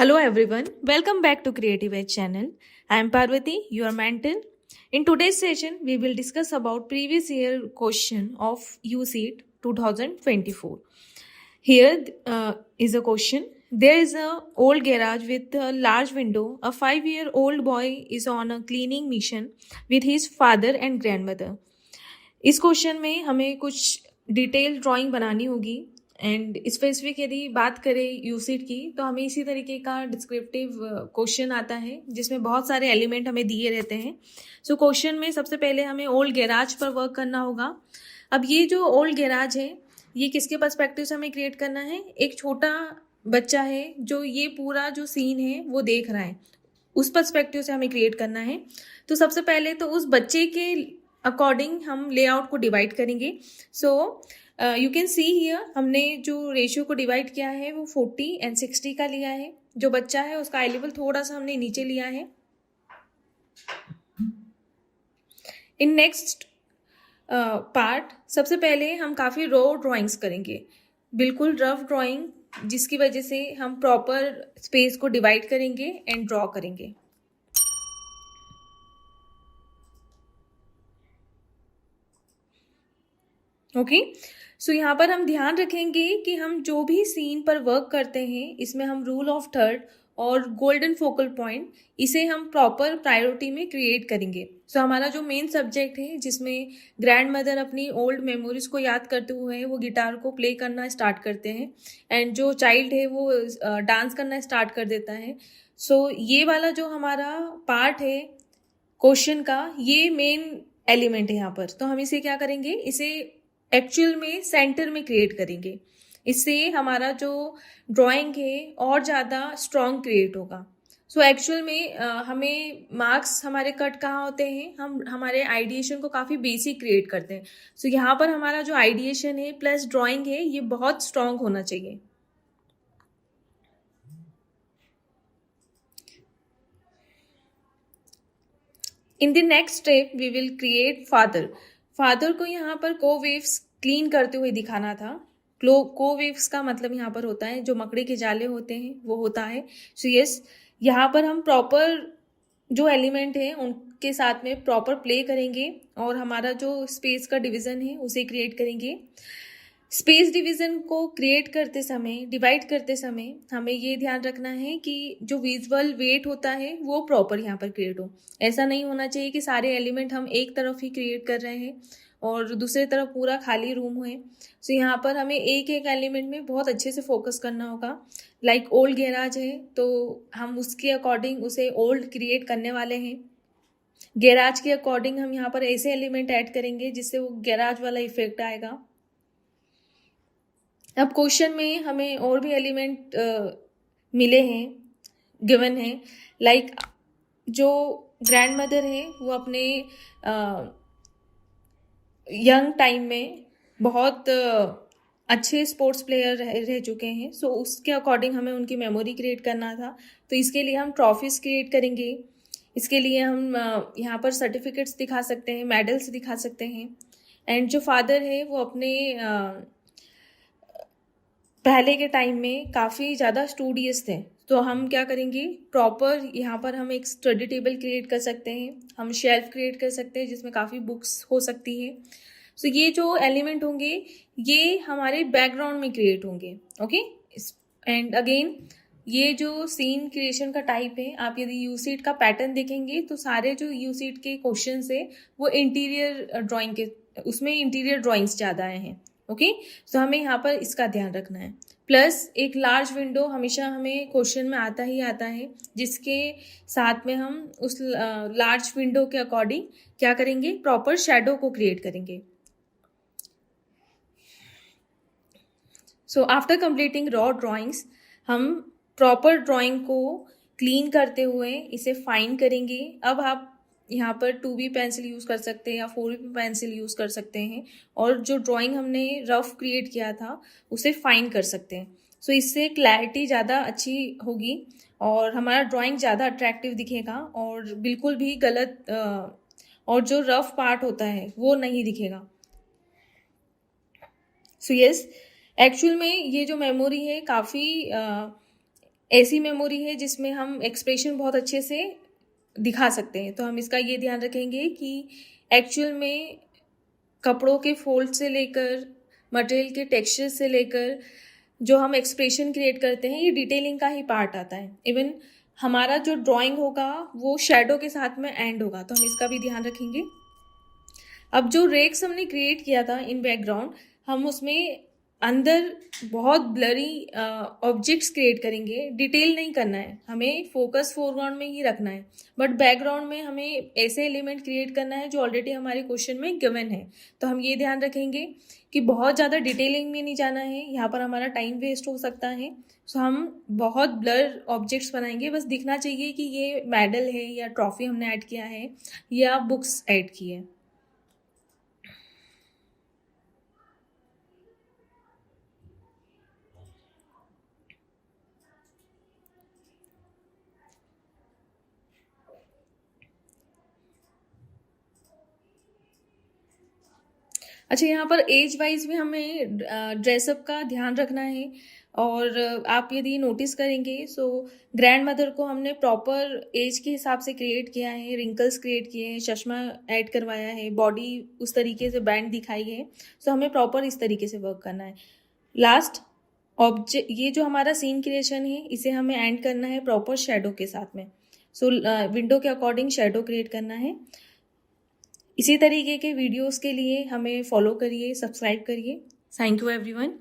Hello everyone, welcome back to Creative Edge channel. I am Parvati, your mentor. In today's session, we will discuss about previous year question of USEET 2024. Here is a question. There is a old garage with a large window. A 5-year-old boy is on a cleaning mission with his father and grandmother. इस question में हमें कुछ detail drawing बनानी होगी and specific यदि बात करें यूसिट की तो हमें इसी तरीके का डिस्क्रिप्टिव क्वेश्चन आता है जिसमें बहुत सारे एलिमेंट हमें दिए रहते हैं. सो क्वेश्चन में सबसे पहले हमें ओल्ड गैराज पर वर्क करना होगा. अब ये जो ओल्ड गैराज है ये किसके पर्सपेक्टिव से हमें क्रिएट करना है. एक छोटा बच्चा है जो ये पूरा जो सीन है वो देख रहा है, उस पर्सपेक्टिव से हमें क्रिएट करना है. तो सबसे पहले तो उस बच्चे के अकॉर्डिंग हम लेआउट को डिवाइड करेंगे. So you can see here हमने जो रेशियो को डिवाइड किया है वो 40 एंड 60 का लिया है. जो बच्चा है उसका आई लेवल थोड़ा सा हमने नीचे लिया है. इन नेक्स्ट पार्ट सबसे पहले हम काफ़ी रो ड्राइंग्स करेंगे, बिल्कुल रफ ड्राइंग, जिसकी वजह से हम प्रॉपर स्पेस को डिवाइड करेंगे एंड ड्रॉ करेंगे. ओके, सो यहाँ पर हम ध्यान रखेंगे कि हम जो भी सीन पर वर्क करते हैं इसमें हम रूल ऑफ थर्ड और गोल्डन फोकल पॉइंट इसे हम प्रॉपर प्रायोरिटी में क्रिएट करेंगे. सो हमारा जो मेन सब्जेक्ट है जिसमें ग्रैंड मदर अपनी ओल्ड मेमोरीज को याद करते हुए वो गिटार को प्ले करना स्टार्ट करते हैं एंड जो चाइल्ड है वो डांस करना स्टार्ट कर देता है. सो ये वाला जो हमारा पार्ट है क्वेश्चन का ये मेन एलिमेंट है यहाँ पर. तो हम इसे क्या करेंगे, इसे एक्चुअल में सेंटर में क्रिएट करेंगे. इससे हमारा जो ड्राइंग है और ज़्यादा स्ट्रॉन्ग क्रिएट होगा. सो एक्चुअल में हमें मार्क्स हमारे कट कहाँ होते हैं, हम हमारे आइडिएशन को काफ़ी बेसिक क्रिएट करते हैं. सो यहाँ पर हमारा जो आइडिएशन है प्लस ड्राइंग है ये बहुत स्ट्रॉन्ग होना चाहिए. In the next step we will create father. Father को यहाँ पर कोवेव्स क्लीन करते हुए दिखाना था. कोवेव्स का मतलब यहाँ पर होता है जो मकड़ी के जाले होते हैं वो होता है. सो यस, यहाँ पर हम प्रॉपर जो एलिमेंट है उनके साथ में प्रॉपर प्ले करेंगे और हमारा जो स्पेस का डिवीज़न है उसे क्रिएट करेंगे. स्पेस डिवीज़न को क्रिएट करते समय, डिवाइड करते समय हमें ये ध्यान रखना है कि जो विजुअल वेट होता है वो प्रॉपर यहाँ पर क्रिएट हो. ऐसा नहीं होना चाहिए कि सारे एलिमेंट हम एक तरफ ही क्रिएट कर रहे हैं और दूसरी तरफ पूरा खाली रूम है. सो यहाँ पर हमें एक एक एलिमेंट में बहुत अच्छे से फोकस करना होगा. लाइक ओल्ड गैराज है तो हम उसके अकॉर्डिंग उसे ओल्ड क्रिएट करने वाले हैं. गैराज के अकॉर्डिंग हम यहाँ पर ऐसे एलिमेंट ऐड करेंगे जिससे वो गैराज वाला इफेक्ट आएगा. अब क्वेश्चन में हमें और भी एलिमेंट मिले हैं, गिवन है. लाइक जो ग्रैंड मदर है वो अपने यंग टाइम में बहुत अच्छे स्पोर्ट्स प्लेयर रह चुके हैं. सो उसके अकॉर्डिंग हमें उनकी मेमोरी क्रिएट करना था. तो इसके लिए हम ट्रॉफीज क्रिएट करेंगे. इसके लिए हम यहाँ पर सर्टिफिकेट्स दिखा सकते हैं, मेडल्स दिखा सकते हैं. एंड जो फादर है वो अपने पहले के टाइम में काफ़ी ज़्यादा स्टूडियस थे. तो हम क्या करेंगे, प्रॉपर यहाँ पर हम एक स्टडी टेबल क्रिएट कर सकते हैं, हम शेल्फ क्रिएट कर सकते हैं जिसमें काफ़ी बुक्स हो सकती हैं. सो ये जो एलिमेंट होंगे ये हमारे बैकग्राउंड में क्रिएट होंगे. ओके, एंड अगेन ये जो सीन क्रिएशन का टाइप है, आप यदि यूसीट का पैटर्न देखेंगे तो सारे जो यूसीट के क्वेश्चन है वो इंटीरियर ड्राइंग के, उसमें इंटीरियर ड्राइंग्स ज़्यादा आए हैं. ओके, तो हमें यहाँ पर इसका ध्यान रखना है. प्लस एक लार्ज विंडो हमेशा हमें क्वेश्चन में आता ही आता है, जिसके साथ में हम उस लार्ज विंडो के अकॉर्डिंग क्या करेंगे, प्रॉपर शेडो को क्रिएट करेंगे. So after completing raw drawings हम प्रॉपर ड्राइंग को क्लीन करते हुए इसे फाइन करेंगे. अब आप यहाँ पर 2B पेंसिल यूज़ कर सकते हैं या 4B पेंसिल यूज़ कर सकते हैं और जो ड्राइंग हमने रफ क्रिएट किया था उसे फाइन कर सकते हैं. सो इससे क्लैरिटी ज़्यादा अच्छी होगी और हमारा ड्राइंग ज़्यादा अट्रैक्टिव दिखेगा और बिल्कुल भी गलत और जो रफ पार्ट होता है वो नहीं दिखेगा. सो यस, एक्चुअल में ये जो मेमोरी है काफ़ी ऐसी मेमोरी है जिसमें हम एक्सप्रेशन बहुत अच्छे से दिखा सकते हैं। तो हम इसका ये ध्यान रखेंगे कि एक्चुअल में कपड़ों के फोल्ड से लेकर मटेरियल के टेक्सचर से लेकर जो हम एक्सप्रेशन क्रिएट करते हैं, ये डिटेलिंग का ही पार्ट आता है। इवन हमारा जो ड्राइंग होगा वो शेडो के साथ में एंड होगा, तो हम इसका भी ध्यान रखेंगे। अब जो रेक्स हमने क्रिएट किया था इन बैकग्राउंड, हम उसमें अंदर बहुत ब्लरी ऑब्जेक्ट्स क्रिएट करेंगे। डिटेल नहीं करना है, हमें फोकस फोरग्राउंड में ही रखना है, बट बैकग्राउंड में हमें ऐसे एलिमेंट क्रिएट करना है जो ऑलरेडी हमारे क्वेश्चन में गिवन है। तो हम ये ध्यान रखेंगे कि बहुत ज़्यादा डिटेलिंग में नहीं जाना है, यहाँ पर हमारा टाइम वेस्ट हो सकता है। सो हम बहुत ब्लर ऑब्जेक्ट्स बनाएंगे, बस दिखना चाहिए कि ये मेडल है या ट्रॉफी हमने ऐड किया है या बुक्स ऐड की है। अच्छा, यहाँ पर एज वाइज भी हमें ड्रेसअप का ध्यान रखना है। और आप यदि नोटिस करेंगे सो ग्रैंड मदर को हमने प्रॉपर एज के हिसाब से क्रिएट किया है, रिंकल्स क्रिएट किए हैं, चश्मा ऐड करवाया है, बॉडी उस तरीके से बैंड दिखाई है। सो हमें प्रॉपर इस तरीके से वर्क करना है। लास्ट ऑब्जेक्ट, ये जो हमारा सीन क्रिएशन है, इसे हमें एंड करना है प्रॉपर शेडो के साथ में। सो विंडो के अकॉर्डिंग शेडो क्रिएट करना है। इसी तरीके के वीडियोस के लिए हमें फॉलो करिए, सब्सक्राइब करिए। Thank you everyone.